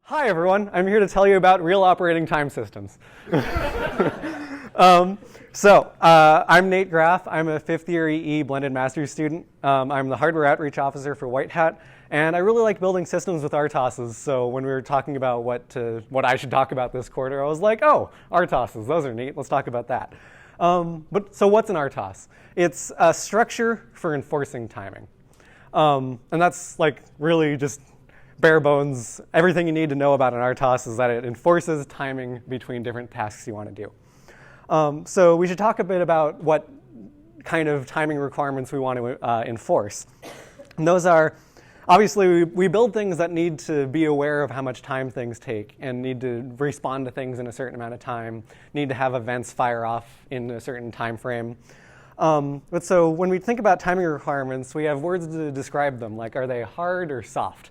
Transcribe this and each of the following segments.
Hi everyone, I'm here to tell you about real operating time systems. I'm Nate Graff. I'm a 5th year EE blended master's student. I'm the hardware outreach officer for White Hat, and I really like building systems with RTOSs. So when we were talking about what I should talk about this quarter, I was like, oh, RTOSs, those are neat. Let's talk about that. So what's an RTOS? It's a structure for enforcing timing. And that's like really just bare bones. Everything you need to know about an RTOS is that it enforces timing between different tasks you want to do. So we should talk a bit about what kind of timing requirements we want to enforce. And those are, obviously, we build things that need to be aware of how much time things take and need to respond to things in a certain amount of time, need to have events fire off in a certain time frame. But so when we think about timing requirements, we have words to describe them, like are they hard or soft?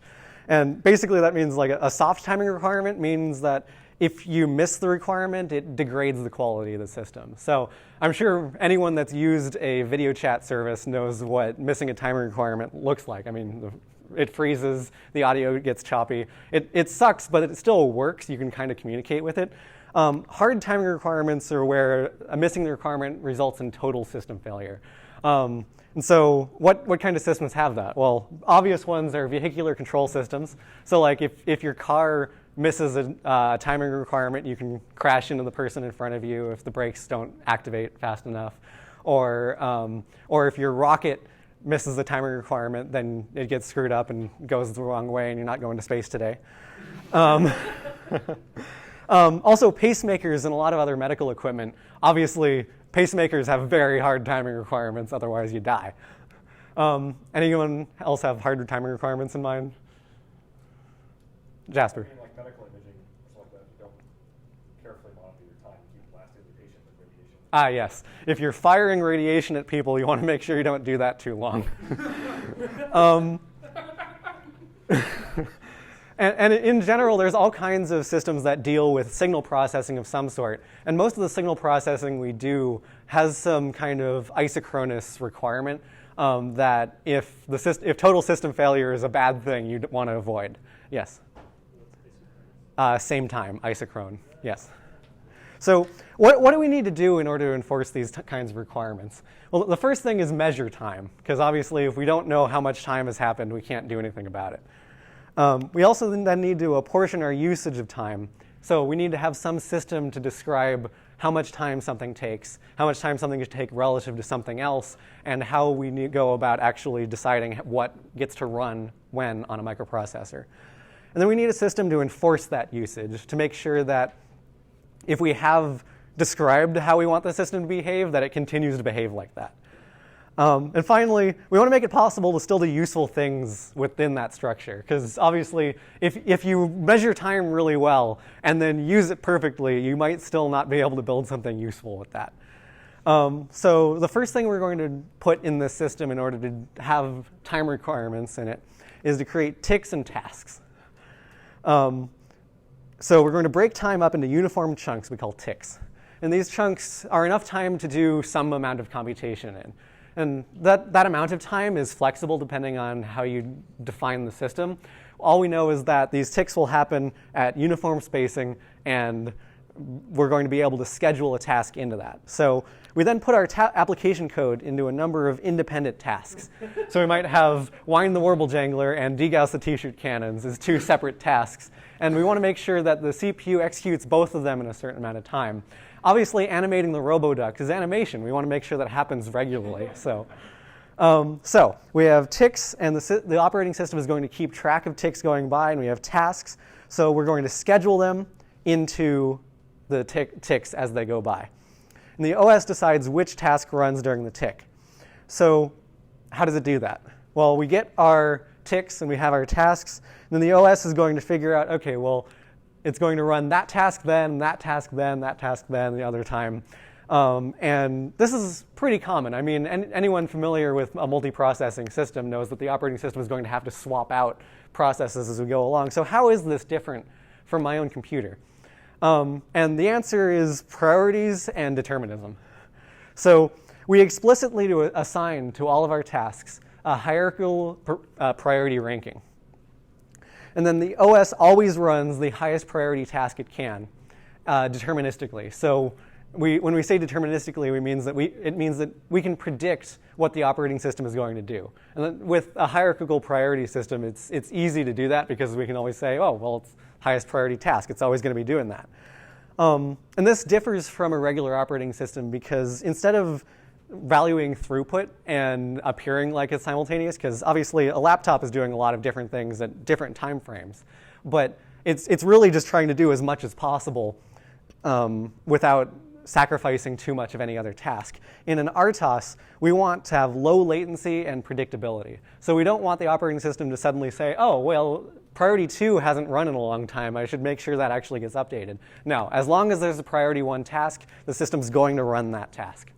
And basically that means like a soft timing requirement means that if you miss the requirement, it degrades the quality of the system. So I'm sure anyone that's used a video chat service knows what missing a timing requirement looks like. I mean, it freezes, the audio gets choppy. It sucks, but it still works. You can kind of communicate with it. Hard timing requirements are where missing the requirement results in total system failure. And so what kind of systems have that? Well, obvious ones are vehicular control systems. So like if your car misses a timing requirement, you can crash into the person in front of you if the brakes don't activate fast enough. Or if your rocket misses the timing requirement, then it gets screwed up and goes the wrong way and you're not going to space today. Also, pacemakers and a lot of other medical equipment. Obviously, pacemakers have very hard timing requirements, otherwise you die. Anyone else have harder timing requirements in mind? Jasper. I mean, like medical imaging, or something like that, you don't carefully monitor your time, keep blasting the patient with radiation. Ah, yes. If you're firing radiation at people, you want to make sure you don't do that too long. And in general, there's all kinds of systems that deal with signal processing of some sort. And most of the signal processing we do has some kind of isochronous requirement that if total system failure is a bad thing, you'd want to avoid. Yes? Same time, isochrone, yes. So what do we need to do in order to enforce these kinds of requirements? Well, the first thing is measure time, because obviously if we don't know how much time has happened, we can't do anything about it. We also then need to apportion our usage of time. So we need to have some system to describe how much time something takes, how much time something should take relative to something else, and how we need to go about actually deciding what gets to run when on a microprocessor. And then we need a system to enforce that usage, to make sure that if we have described how we want the system to behave, that it continues to behave like that. And finally, we want to make it possible to still do useful things within that structure. Because obviously, if you measure time really well and then use it perfectly, you might still not be able to build something useful with that. So the first thing we're going to put in this system in order to have time requirements in it is to create ticks and tasks. So we're going to break time up into uniform chunks we call ticks. And these chunks are enough time to do some amount of computation in. And that amount of time is flexible depending on how you define the system. All we know is that these ticks will happen at uniform spacing, and we're going to be able to schedule a task into that. So we then put our application code into a number of independent tasks. So we might have wind the warble jangler and degauss the t-shirt cannons as two separate tasks. And we want to make sure that the CPU executes both of them in a certain amount of time. Obviously, animating the roboduct is animation. We want to make sure that happens regularly. So we have ticks, and the operating system is going to keep track of ticks going by, and we have tasks. So we're going to schedule them into the ticks as they go by. And the OS decides which task runs during the tick. So how does it do that? Well, we get our ticks, and we have our tasks. And then the OS is going to figure out, OK, well, it's going to run that task then, that task then, that task then, the other time. And this is pretty common. I mean, anyone familiar with a multiprocessing system knows that the operating system is going to have to swap out processes as we go along. So how is this different from my own computer? And the answer is priorities and determinism. So we explicitly assign to all of our tasks a hierarchical priority ranking. And then the OS always runs the highest priority task it can, deterministically. So when we say deterministically, it means that we can predict what the operating system is going to do. And then with a hierarchical priority system, it's easy to do that because we can always say, oh, well, it's highest priority task. It's always going to be doing that. And this differs from a regular operating system because instead of valuing throughput and appearing like it's simultaneous, because obviously a laptop is doing a lot of different things at different time frames, but it's really just trying to do as much as possible without sacrificing too much of any other task. In an RTOS, we want to have low latency and predictability. So we don't want the operating system to suddenly say, oh, well, priority 2 hasn't run in a long time. I should make sure that actually gets updated. No, as long as there's a priority 1 task, the system's going to run that task.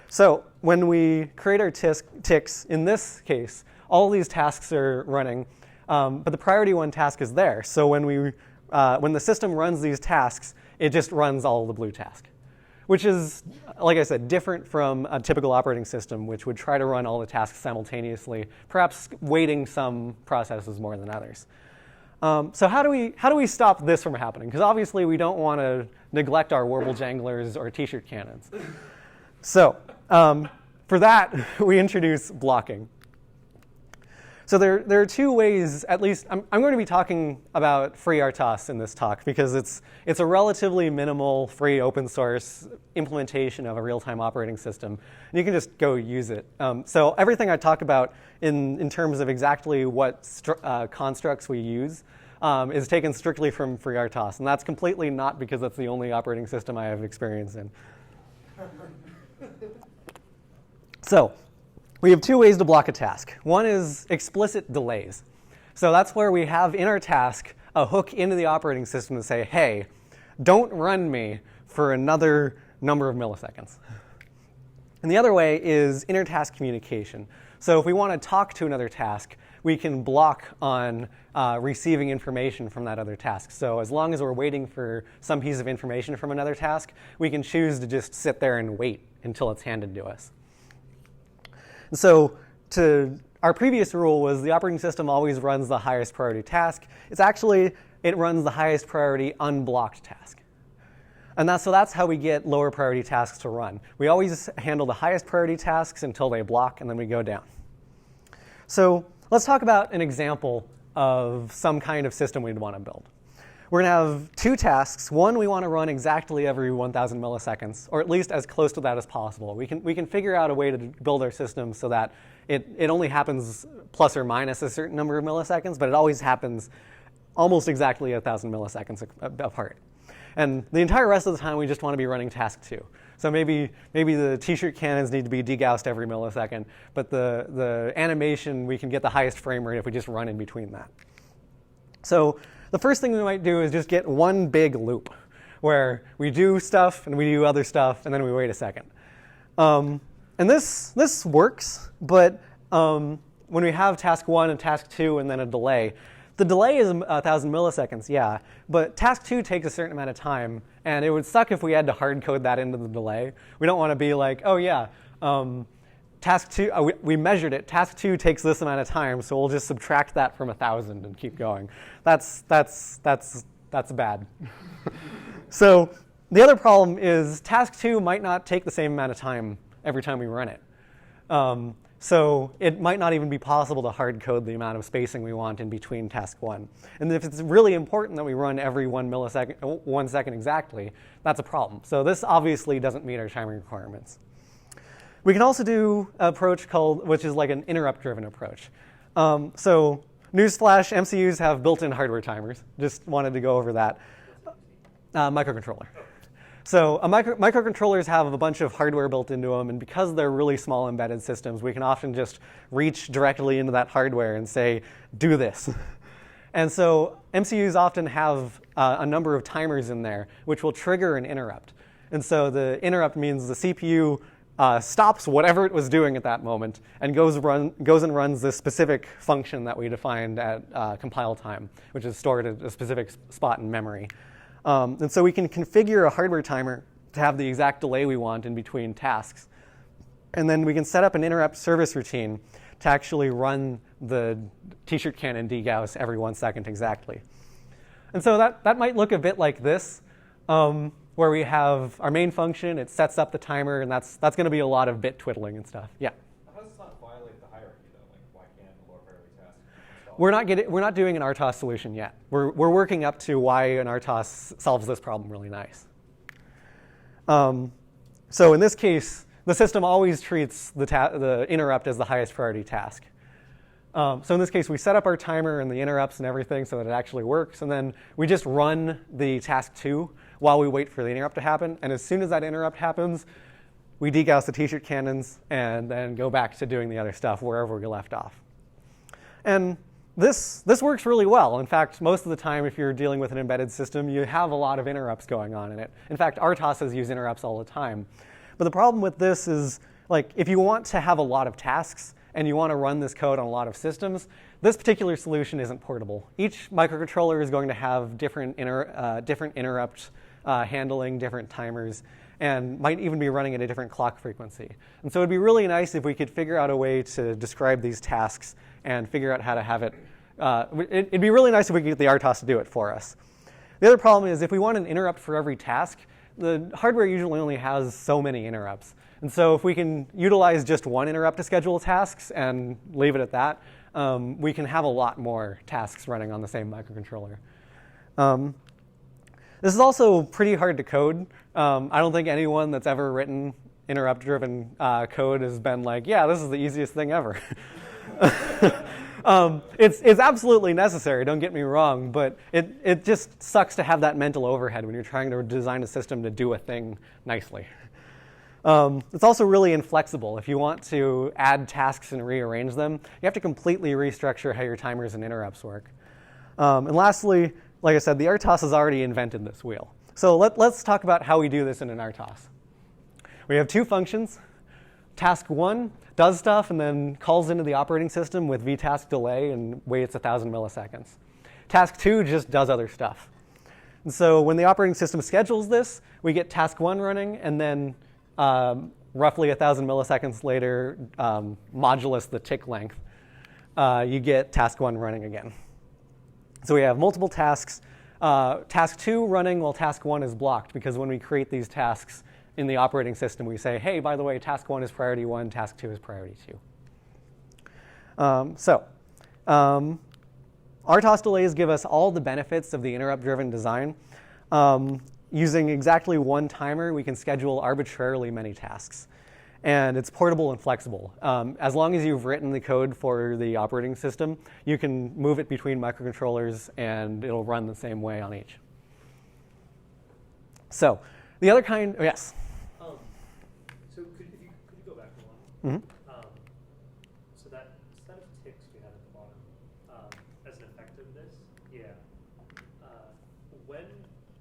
So when we create our ticks, in this case, all these tasks are running, but the priority 1 task is there. So when the system runs these tasks, it just runs all the blue tasks, which is, like I said, different from a typical operating system, which would try to run all the tasks simultaneously, perhaps weighting some processes more than others. So how do we stop this from happening? Because obviously we don't want to neglect our warble janglers or t-shirt cannons. So for that, we introduce blocking. So there are 2 ways, at least, I'm going to be talking about free RTOS in this talk because it's a relatively minimal, free, open source implementation of a real-time operating system. And you can just go use it. So everything I talk about in terms of exactly what constructs we use is taken strictly from free RTOS. And that's completely not because that's the only operating system I have experience in. So we have 2 ways to block a task. One is explicit delays. So that's where we have in our task a hook into the operating system to say, hey, don't run me for another number of milliseconds. And the other way is inter-task communication. So if we want to talk to another task, we can block on receiving information from that other task. So as long as we're waiting for some piece of information from another task, we can choose to just sit there and wait until it's handed to us. So our previous rule was the operating system always runs the highest priority task. It runs the highest priority unblocked task. And that's how we get lower priority tasks to run. We always handle the highest priority tasks until they block, and then we go down. So let's talk about an example of some kind of system we'd want to build. We're going to have 2 tasks. One we want to run exactly every 1,000 milliseconds, or at least as close to that as possible. We can figure out a way to build our system so that it only happens plus or minus a certain number of milliseconds, but it always happens almost exactly 1,000 milliseconds apart. And the entire rest of the time, we just want to be running task 2. So maybe the t-shirt cannons need to be degaussed every millisecond, but the animation, we can get the highest frame rate if we just run in between that. So the first thing we might do is just get one big loop where we do stuff and we do other stuff and then we wait a second. And this works, but when we have task 1 and task 2 and then a delay, the delay is 1,000 milliseconds, yeah, but task 2 takes a certain amount of time, and it would suck if we had to hard code that into the delay. We don't want to be like, oh yeah, task 2, we measured it. Task 2 takes this amount of time, so we'll just subtract that from 1,000 and keep going. That's bad. So the other problem is task 2 might not take the same amount of time every time we run it. So it might not even be possible to hard code the amount of spacing we want in between task 1. And if it's really important that we run every 1 second exactly, that's a problem. So this obviously doesn't meet our timing requirements. We can also do an approach which is like an interrupt-driven approach. So newsflash, MCUs have built-in hardware timers. Just wanted to go over that. Microcontroller. So microcontrollers have a bunch of hardware built into them, and because they're really small embedded systems, we can often just reach directly into that hardware and say, do this. And so MCUs often have a number of timers in there, which will trigger an interrupt. And so the interrupt means the CPU stops whatever it was doing at that moment and goes and runs this specific function that we defined at compile time, which is stored at a specific spot in memory. And so we can configure a hardware timer to have the exact delay we want in between tasks. And then we can set up an interrupt service routine to actually run the t-shirt cannon degauss every 1 second exactly. And so that might look a bit like this, where we have our main function, it sets up the timer, and that's going to be a lot of bit twiddling and stuff. Yeah? How does this not violate the hierarchy, though? Like, why can't a lower priority task install? We're not doing an RTOS solution yet. We're working up to why an RTOS solves this problem really nice. So in this case, the system always treats the interrupt as the highest priority task. So in this case, we set up our timer and the interrupts and everything so that it actually works. And then we just run the task 2 while we wait for the interrupt to happen. And as soon as that interrupt happens, we degauss the t-shirt cannons and then go back to doing the other stuff wherever we left off. And this works really well. In fact, most of the time, if you're dealing with an embedded system, you have a lot of interrupts going on in it. In fact, RTOSs use interrupts all the time. But the problem with this is, like, if you want to have a lot of tasks and you want to run this code on a lot of systems, this particular solution isn't portable. Each microcontroller is going to have different interrupt handling, different timers, and might even be running at a different clock frequency. And so it'd be really nice if we could figure out a way to describe these tasks and figure out how to have it. It'd be really nice if we could get the RTOS to do it for us. The other problem is if we want an interrupt for every task, the hardware usually only has so many interrupts. And so if we can utilize just one interrupt to schedule tasks and leave it at that, we can have a lot more tasks running on the same microcontroller. This is also pretty hard to code. I don't think anyone that's ever written interrupt-driven code has been like, yeah, this is the easiest thing ever. It's absolutely necessary, don't get me wrong, but it just sucks to have that mental overhead when you're trying to design a system to do a thing nicely. It's also really inflexible. If you want to add tasks and rearrange them, you have to completely restructure how your timers and interrupts work. And lastly, like I said, the RTOS has already invented this wheel. So let's talk about how we do this in an RTOS. We have 2 functions. Task 1 does stuff and then calls into the operating system with vtask delay and waits 1,000 milliseconds. Task 2 just does other stuff. And so when the operating system schedules this, we get task 1 running, and then roughly 1,000 milliseconds later, modulus the tick length, you get task 1 running again. So we have multiple tasks. Task 2 running while task 1 is blocked, because when we create these tasks in the operating system, we say, hey, by the way, task 1 is priority 1, task 2 is priority 2. RTOS delays give us all the benefits of the interrupt-driven design. Using exactly one timer, we can schedule arbitrarily many tasks. And it's portable and flexible. As long as you've written the code for the operating system, you can move it between microcontrollers, and it'll run the same way on each. So the other kind, oh, yes? So could you go back one? Mm-hmm. So that set of ticks we had at the bottom, as an effect of this, yeah. When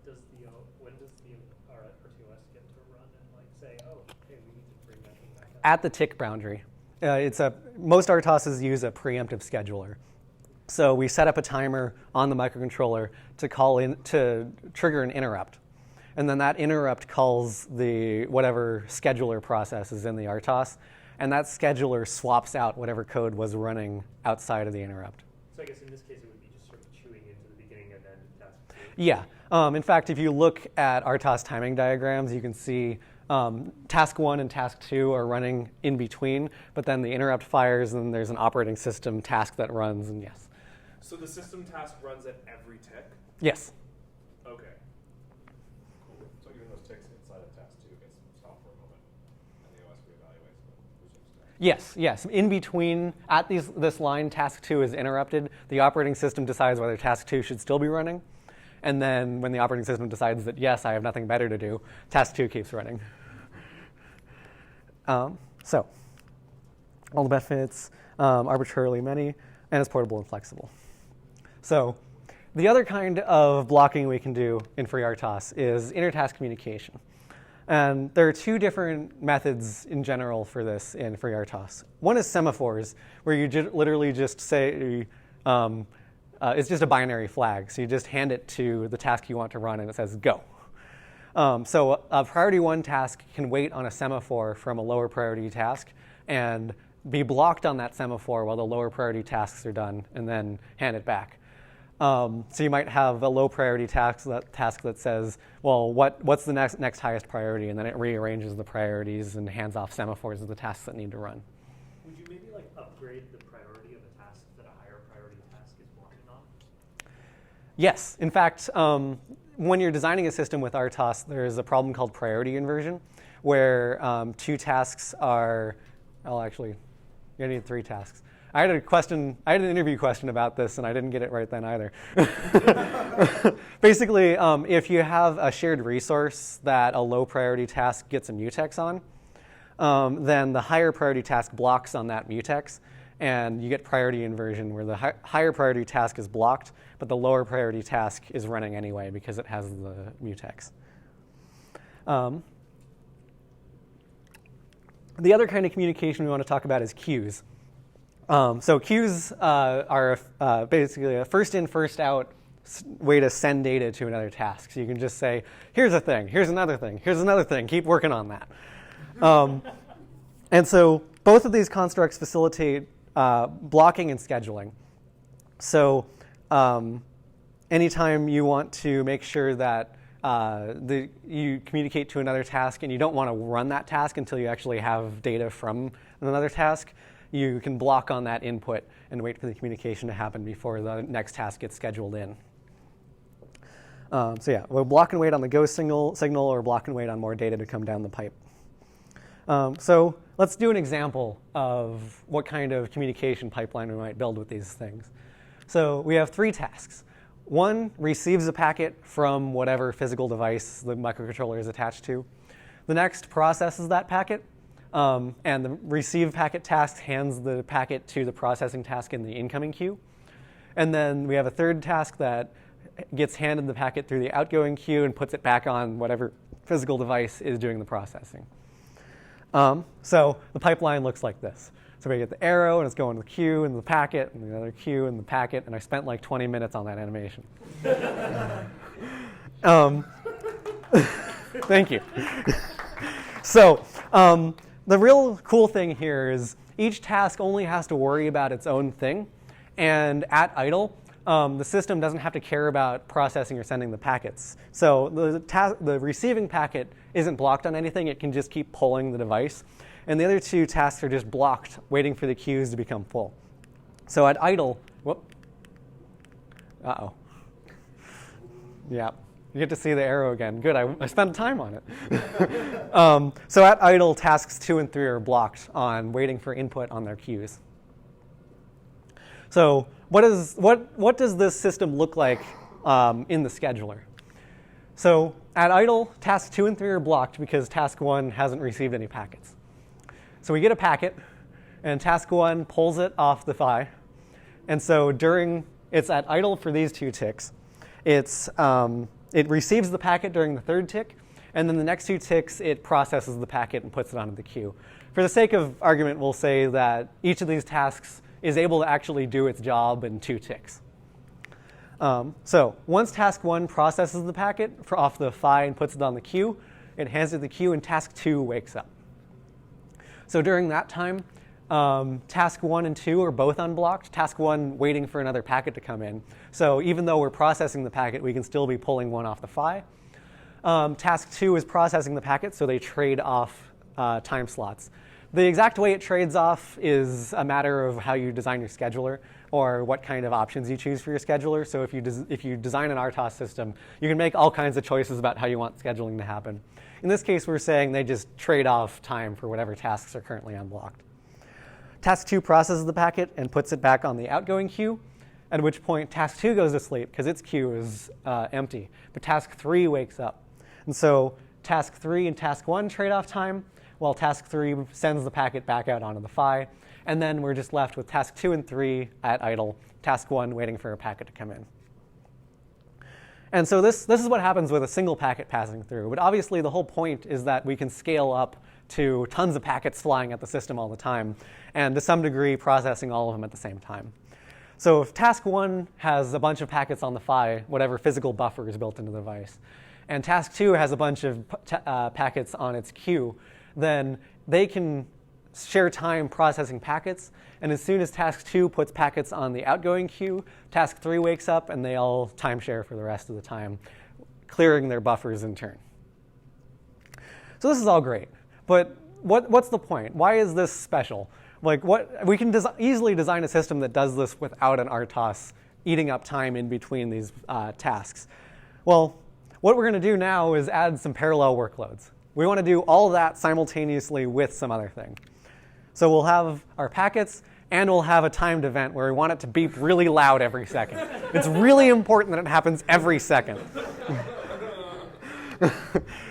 does the RTOS get to run and like say, oh, hey, we need to bring that thing back up? At the tick boundary. Most RTOSs use a preemptive scheduler. So we set up a timer on the microcontroller to trigger an interrupt. And then that interrupt calls the whatever scheduler process is in the RTOS, and that scheduler swaps out whatever code was running outside of the interrupt. So I guess in this case, it would be just sort of chewing into the beginning and then task 2. Yeah. In fact, if you look at RTOS timing diagrams, you can see task 1 and task 2 are running in between, but then the interrupt fires, and there's an operating system task that runs, and yes. So the system task runs at every tick? Yes. Okay. Cool. So even those ticks inside of task 2 gets stopped for a moment, and the OS reevaluates and resumes task. Yes. In between, at this line, task 2 is interrupted. The operating system decides whether task 2 should still be running. And then when the operating system decides that, yes, I have nothing better to do, task 2 keeps running. So all the benefits, arbitrarily many, and it's portable and flexible. So the other kind of blocking we can do in FreeRTOS is intertask communication. And there are 2 different methods in general for this in FreeRTOS. One is semaphores, where you literally just say, it's just a binary flag. So you just hand it to the task you want to run, and it says go. So a priority 1 task can wait on a semaphore from a lower priority task, and be blocked on that semaphore while the lower priority tasks are done, and then hand it back. So you might have a low priority task that says, well, what's the next highest priority? And then it rearranges the priorities and hands off semaphores of the tasks that need to run. Would you maybe like upgrade the priority of a task that a higher priority task is working on? Yes. In fact, when you're designing a system with RTOS, there's a problem called priority inversion, where two tasks are, well, actually, you need three tasks. I had an interview question about this, and I didn't get it right then either. Basically, if you have a shared resource that a low priority task gets a mutex on, then the higher priority task blocks on that mutex, and you get priority inversion where the higher priority task is blocked, but the lower priority task is running anyway because it has the mutex. The other kind of communication we want to talk about is queues. So queues are basically a first in, first out way to send data to another task. So you can just say, here's a thing, here's another thing, here's another thing, keep working on that. And so both of these constructs facilitate blocking and scheduling. So anytime you want to make sure that you communicate to another task and you don't want to run that task until you actually have data from another task, you can block on that input and wait for the communication to happen before the next task gets scheduled in. So yeah, we'll block and wait on the go signal or block and wait on more data to come down the pipe. So let's do an example of what kind of communication pipeline we might build with these things. So we have three tasks. One receives a packet from whatever physical device the microcontroller is attached to. The next processes that packet, and the receive packet task hands the packet to the processing task in the incoming queue. And then we have a third task that gets handed the packet through the outgoing queue and puts it back on whatever physical device is doing the processing. So the pipeline looks like this. So we get the arrow, and it's going to the queue, and the packet, and the other queue, and the packet, and I spent like 20 minutes on that animation. Thank you. So the real cool thing here is each task only has to worry about its own thing, and at idle, the system doesn't have to care about processing or sending the packets. So the receiving packet isn't blocked on anything. It can just keep pulling the device. And the other two tasks are just blocked, waiting for the queues to become full. So at idle, whoop. Uh-oh. Yeah, you get to see the arrow again. Good, I spent time on it. So at idle, tasks 2 and 3 are blocked on waiting for input on their queues. So what does this system look like in the scheduler? So at idle, tasks 2 and 3 are blocked because task 1 hasn't received any packets. So we get a packet, and task 1 pulls it off the PHY. And so it's at idle for these 2 ticks. It receives the packet during the 3rd tick, and then the next 2 ticks, it processes the packet and puts it onto the queue. For the sake of argument, we'll say that each of these tasks is able to actually do its job in 2 ticks. So once task 1 processes the packet off the PHY and puts it on the queue, it hands it the queue, and task 2 wakes up. So during that time, task 1 and 2 are both unblocked. Task 1 waiting for another packet to come in. So even though we're processing the packet, we can still be pulling one off the PHY. Task 2 is processing the packet, so they trade off time slots. The exact way it trades off is a matter of how you design your scheduler or what kind of options you choose for your scheduler. So if you design an RTOS system, you can make all kinds of choices about how you want scheduling to happen. In this case, we're saying they just trade off time for whatever tasks are currently unblocked. Task 2 processes the packet and puts it back on the outgoing queue, at which point task 2 goes to sleep because its queue is empty. But task 3 wakes up. And so task 3 and task 1 trade off time, while task 3 sends the packet back out onto the PHY. And then we're just left with task 2 and 3 at idle, task 1 waiting for a packet to come in. And so this is what happens with a single packet passing through. But obviously, the whole point is that we can scale up to tons of packets flying at the system all the time, and to some degree, processing all of them at the same time. So if task 1 has a bunch of packets on the PHY, whatever physical buffer is built into the device, and task 2 has a bunch of packets on its queue, then they can share time processing packets. And as soon as task 2 puts packets on the outgoing queue, task 3 wakes up, and they all time share for the rest of the time, clearing their buffers in turn. So this is all great. But what's the point? Why is this special? Like, we can easily design a system that does this without an RTOS eating up time in between these tasks. Well, what we're going to do now is add some parallel workloads. We want to do all that simultaneously with some other thing. So we'll have our packets, and we'll have a timed event where we want it to beep really loud every second. It's really important that it happens every second.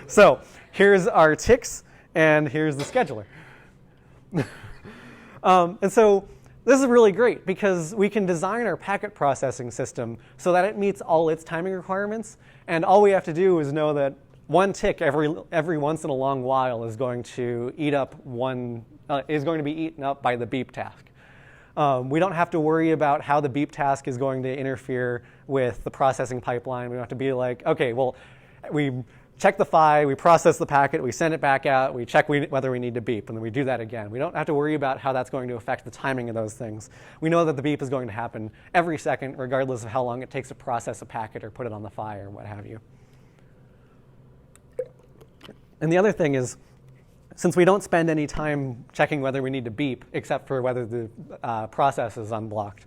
So here's our ticks, and here's the scheduler. And so this is really great because we can design our packet processing system so that it meets all its timing requirements. And all we have to do is know that one tick every once in a long while is going to be eaten up by the beep task. We don't have to worry about how the beep task is going to interfere with the processing pipeline. We don't have to be like, okay, well, we check the PHY, we process the packet, we send it back out, we check whether we need to beep, and then we do that again. We don't have to worry about how that's going to affect the timing of those things. We know that the beep is going to happen every second, regardless of how long it takes to process a packet or put it on the PHY or what have you. And the other thing is, since we don't spend any time checking whether we need to beep, except for whether the process is unblocked,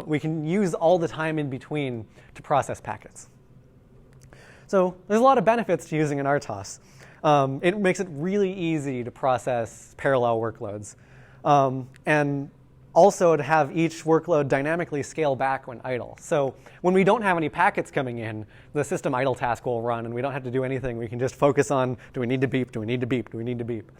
we can use all the time in between to process packets. So there's a lot of benefits to using an RTOS. It makes it really easy to process parallel workloads. And also to have each workload dynamically scale back when idle. So when we don't have any packets coming in, the system idle task will run, and we don't have to do anything. We can just focus on, do we need to beep, do we need to beep, do we need to beep?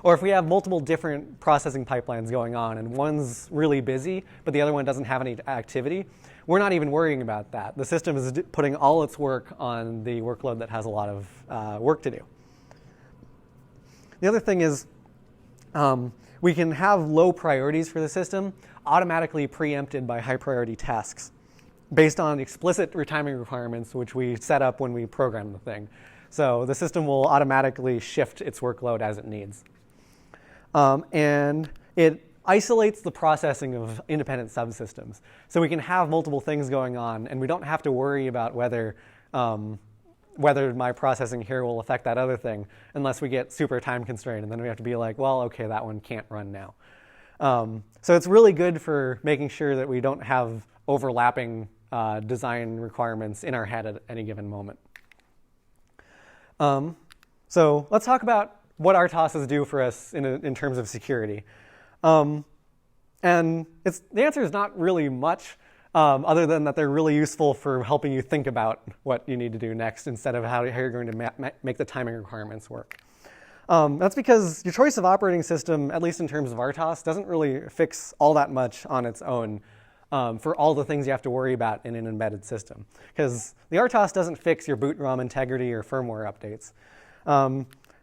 Or if we have multiple different processing pipelines going on, and one's really busy, but the other one doesn't have any activity, we're not even worrying about that. The system is putting all its work on the workload that has a lot of work to do. The other thing is we can have low priorities for the system automatically preempted by high priority tasks based on explicit retiming requirements, which we set up when we program the thing. So the system will automatically shift its workload as it needs. And it isolates the processing of independent subsystems. So we can have multiple things going on, and we don't have to worry about whether my processing here will affect that other thing unless we get super time constrained. And then we have to be like, well, OK, that one can't run now. So it's really good for making sure that we don't have overlapping design requirements in our head at any given moment. So let's talk about what RTOSs do for us in terms of security. And the answer is not really much, other than that they're really useful for helping you think about what you need to do next instead of how you're going to make the timing requirements work. That's because your choice of operating system, at least in terms of RTOS, doesn't really fix all that much on its own for all the things you have to worry about in an embedded system. Because the RTOS doesn't fix your boot ROM integrity or firmware updates.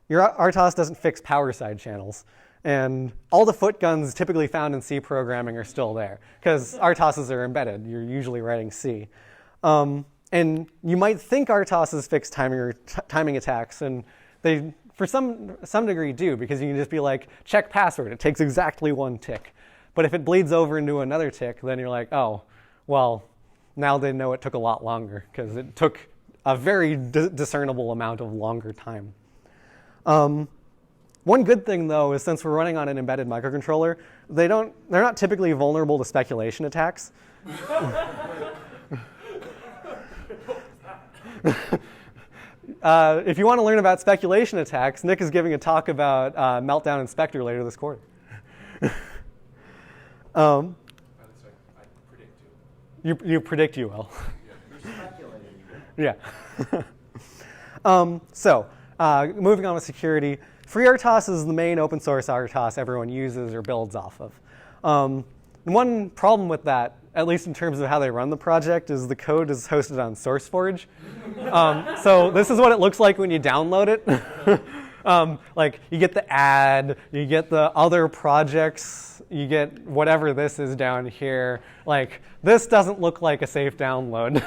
Your RTOS doesn't fix power side channels. And all the foot guns typically found in C programming are still there, because RTOSs are embedded. You're usually writing C. And you might think RTOSs fix timing attacks, and they, for some degree, do, because you can just be like, check password. It takes exactly one tick. But if it bleeds over into another tick, then you're like, oh, well, now they know it took a lot longer, because it took a very discernible amount of longer time. One good thing, though, is since we're running on an embedded microcontroller, they're not typically vulnerable to speculation attacks. If you want to learn about speculation attacks, Nick is giving a talk about Meltdown Inspector later this quarter. I predict you. You predict you will. Yeah. Yeah. So moving on with security. FreeRTOS is the main open source RTOS everyone uses or builds off of. One problem with that, at least in terms of how they run the project, is the code is hosted on SourceForge. So this is what it looks like when you download it. Like you get the ad, you get the other projects, you get whatever this is down here. Like this doesn't look like a safe download.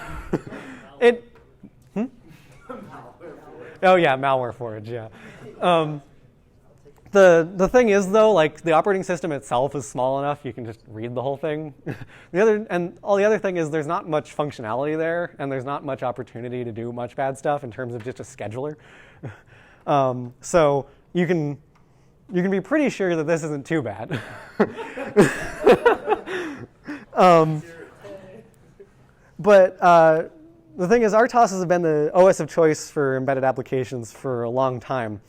Oh yeah, MalwareForge, yeah. The thing is, though, like the operating system itself is small enough you can just read the whole thing. The other thing is there's not much functionality there, and there's not much opportunity to do much bad stuff in terms of just a scheduler. So you can be pretty sure that this isn't too bad. But the thing is, RTOS has been the OS of choice for embedded applications for a long time.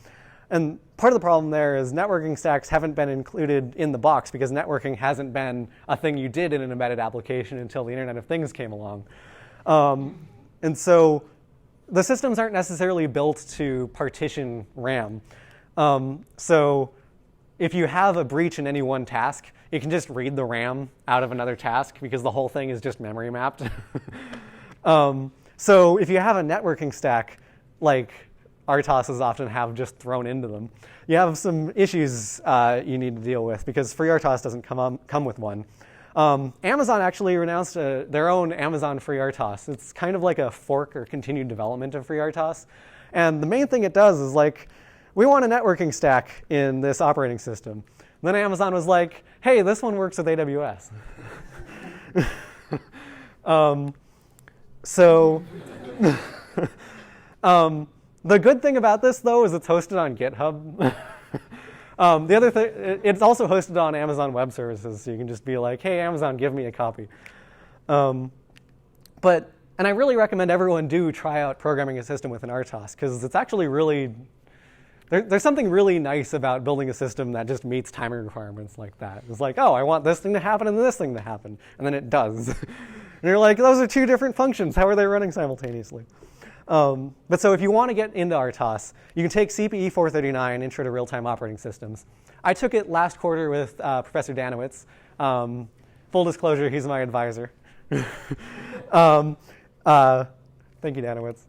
And part of the problem there is networking stacks haven't been included in the box because networking hasn't been a thing you did in an embedded application until the Internet of Things came along. And so the systems aren't necessarily built to partition RAM. So if you have a breach in any one task, you can just read the RAM out of another task because the whole thing is just memory mapped. So if you have a networking stack, like RTOSs often have just thrown into them, you have some issues you need to deal with because FreeRTOS doesn't come with one. Amazon actually announced their own Amazon FreeRTOS. It's kind of like a fork or continued development of FreeRTOS. And the main thing it does is like, we want a networking stack in this operating system. And then Amazon was like, hey, this one works with AWS. The good thing about this, though, is it's hosted on GitHub. The other thing, it's also hosted on Amazon Web Services, so you can just be like, hey, Amazon, give me a copy. And I really recommend everyone do try out programming a system with an RTOS, because it's actually really, there's something really nice about building a system that just meets timing requirements like that. It's like, oh, I want this thing to happen and this thing to happen, and then it does. And you're like, those are two different functions. How are they running simultaneously? But so if you want to get into RTOS, you can take CPE 439, Intro to Real-Time Operating Systems. I took it last quarter with Professor Danowitz. Full disclosure, he's my advisor. Thank you, Danowitz.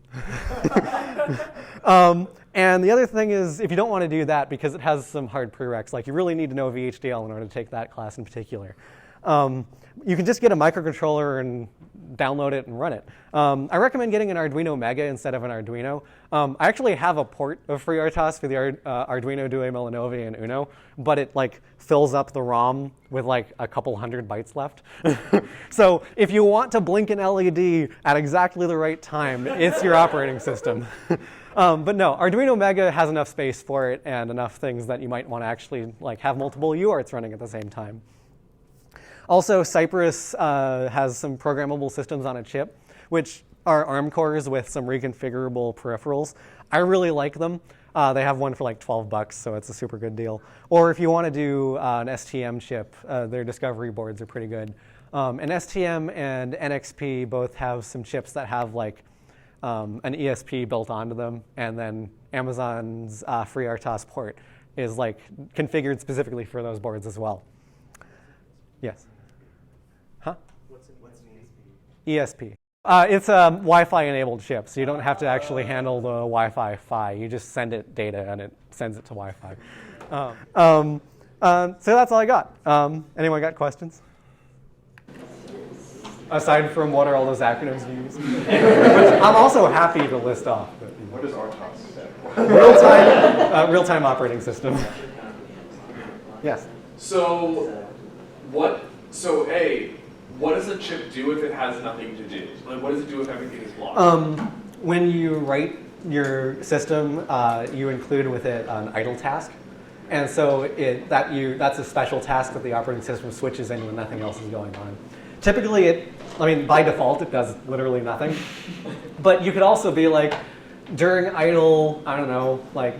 And the other thing is, if you don't want to do that, because it has some hard prereqs, like you really need to know VHDL in order to take that class in particular. You can just get a microcontroller and download it and run it. I recommend getting an Arduino Mega instead of an Arduino. I actually have a port of FreeRTOS for the Arduino Due Milanovi and Uno, but it like fills up the ROM with like a couple hundred bytes left. So if you want to blink an LED at exactly the right time, it's your operating system. But no, Arduino Mega has enough space for it and enough things that you might want to actually like have multiple UARTs running at the same time. Also, Cypress has some programmable systems on a chip, which are ARM cores with some reconfigurable peripherals. I really like them. They have one for like $12, so it's a super good deal. Or if you want to do an STM chip, their discovery boards are pretty good. And STM and NXP both have some chips that have like an ESP built onto them, and then Amazon's FreeRTOS port is like configured specifically for those boards as well. Yes. Huh? What's an ESP? ESP. It's a Wi-Fi enabled chip, so you don't have to actually handle the Wi-Fi PHY. You just send it data, and it sends it to Wi-Fi. So that's all I got. Anyone got questions? Aside from what are all those acronyms you use? Which I'm also happy to list off. But, you know. What does RTOS stand for? Real-time operating system. Yes. So what does a chip do if it has nothing to do? Like, what does it do if everything is blocked? When you write your system, you include with it an idle task. And so that's a special task that the operating system switches in when nothing else is going on. Typically, by default, it does literally nothing. But you could also be like, during idle, I don't know, like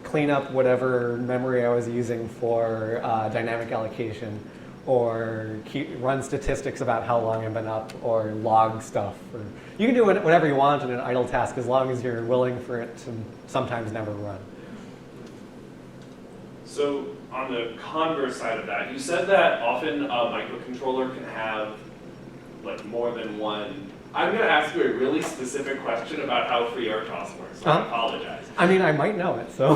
clean up whatever memory I was using for dynamic allocation, or run statistics about how long I've been up, or log stuff. Or you can do whatever you want in an idle task as long as you're willing for it to sometimes never run. So on the converse side of that, you said that often a microcontroller can have like more than one. I'm going to ask you a really specific question about how FreeRTOS works, so I apologize. I might know it, so.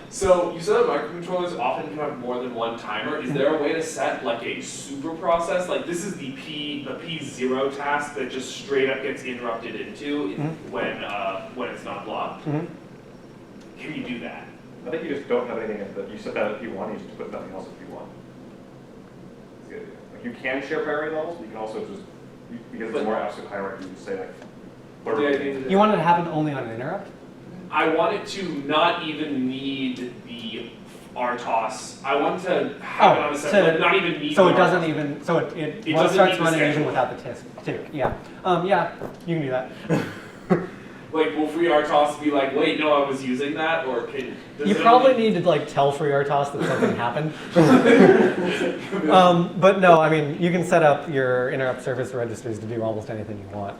So you said that microcontrollers often can have more than one timer. Is there a way to set like a super process? Like this is the P0 task that just straight up gets interrupted into when it's not blocked. Can you do that? I think you just don't have anything that you set that at P1, you just put nothing else at P1. That's the idea. Like you can share priority levels, but you can also just, because it's more absolute hierarchy, you just say like, what are we doing? You want it to happen only on an interrupt? I want it to not even need the RTOS. I want to have it on a separate, not even need so the it doesn't RTOS. even, so it doesn't starts need the running even schedule. without the tick. Yeah. Yeah, you can do that. Like, will free RTOS be like, wait, no, I was using that, or can? You probably need to like tell free RTOS that something happened. But no, I mean, you can set up your interrupt service registers to do almost anything you want.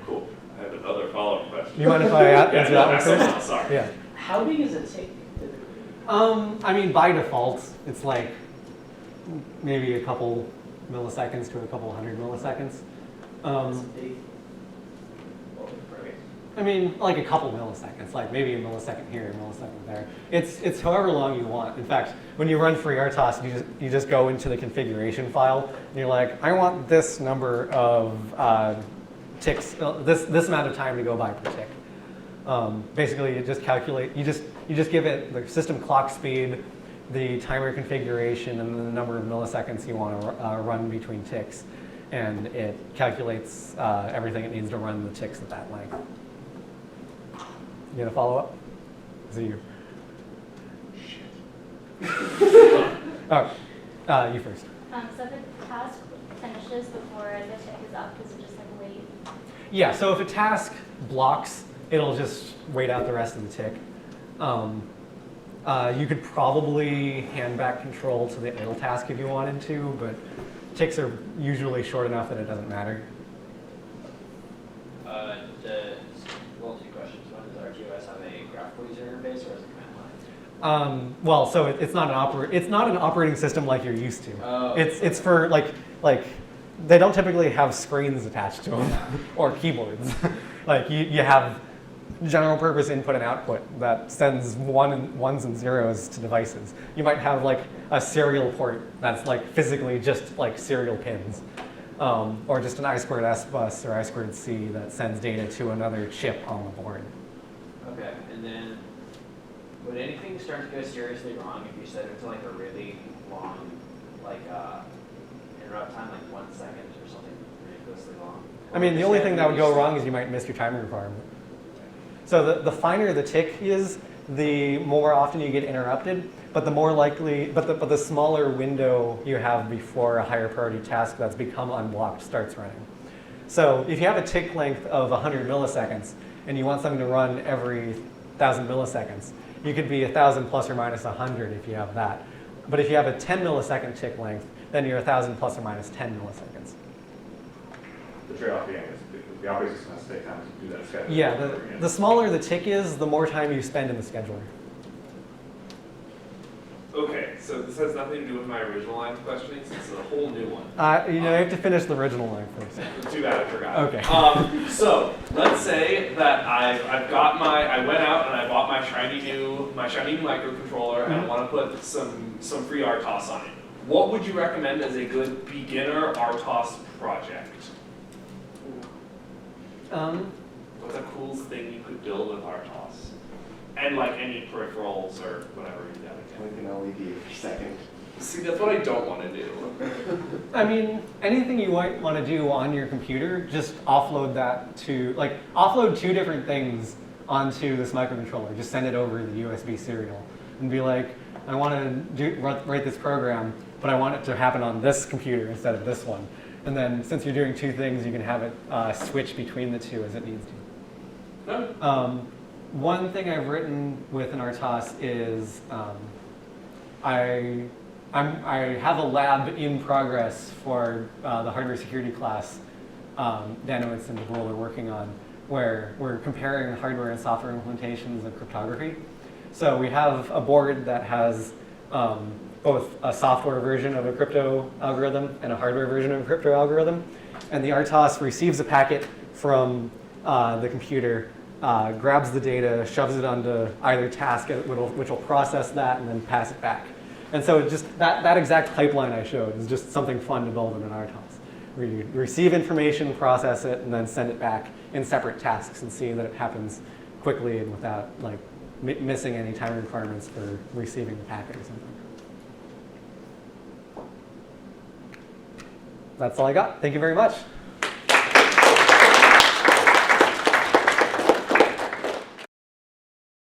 Cool. I have another follow-up question. You mind if I answer that one first? Sorry. Yeah. How big is a tick typically? I mean, by default, it's like maybe a couple milliseconds to a couple hundred milliseconds. That's big. I mean, like a couple milliseconds, like maybe a millisecond here, a millisecond there. It's however long you want. In fact, when you run free RTOS, you just go into the configuration file, and you're like, I want this number of ticks, this amount of time to go by per tick. Basically, you just calculate, you just give it the system clock speed, the timer configuration, and the number of milliseconds you want to run between ticks, and it calculates everything it needs to run the ticks at that length. You gonna follow up? Is it you? Oh, you first. So if a task finishes before the tick is up, does it just like wait? Yeah, so if a task blocks, it'll just wait out the rest of the tick. You could probably hand back control to the idle task if you wanted to, but ticks are usually short enough that it doesn't matter. Well, two questions. One, does RTOS have a Graff user interface, or is it command line? Well, so it's not an operating system like you're used to. Oh. It's for like they don't typically have screens attached to them or keyboards. Like you have general purpose input and output that sends ones and zeros to devices. You might have like a serial port that's like physically just like serial pins. Or just an I2S bus or I2C that sends data to another chip on the board. Okay, and then would anything start to go seriously wrong if you set it to like a really long, like interrupt time, like 1 second or something ridiculously long? I mean, the only thing that would go wrong is you might miss your timing requirement. So the finer the tick is, the more often you get interrupted, but the more likely, but the smaller window you have before a higher priority task that's become unblocked starts running. So if you have a tick length of 100 milliseconds and you want something to run every 1,000 milliseconds, you could be 1,000 plus or minus 100 if you have that. But if you have a 10 millisecond tick length, then you're 1,000 plus or minus 10 milliseconds. The trade-off being is the operating system has to take time to do that schedule. Yeah, the smaller the tick is, the more time you spend in the scheduler. Okay, so this has nothing to do with my original line of questioning, so this is a whole new one. You have to finish the original line first. Too bad I forgot. Okay. So let's say that I went out and I bought my shiny new microcontroller and I want to put some free RTOS on it. What would you recommend as a good beginner RTOS project? What's the coolest thing you could build with RTOS? And like any peripherals or whatever you got again. Like an LED for a second. See, that's what I don't want to do. I mean, anything you might want to do on your computer, just offload that to, offload two different things onto this microcontroller. Just send it over the USB serial and be like, I want to write this program, but I want it to happen on this computer instead of this one. And then since you're doing two things, you can have it switch between the two as it needs to. One thing I've written with an RTOS is I have a lab in progress for the hardware security class Danowitz and DeGaulle are working on, where we're comparing hardware and software implementations of cryptography. So we have a board that has both a software version of a crypto algorithm and a hardware version of a crypto algorithm. And the RTOS receives a packet from the computer, grabs the data, shoves it onto either task, which will process that and then pass it back. And so just that exact pipeline I showed is just something fun to build in an RTOS, where you receive information, process it, and then send it back in separate tasks and see that it happens quickly and without missing any time requirements for receiving the packet or something. That's all I got. Thank you very much.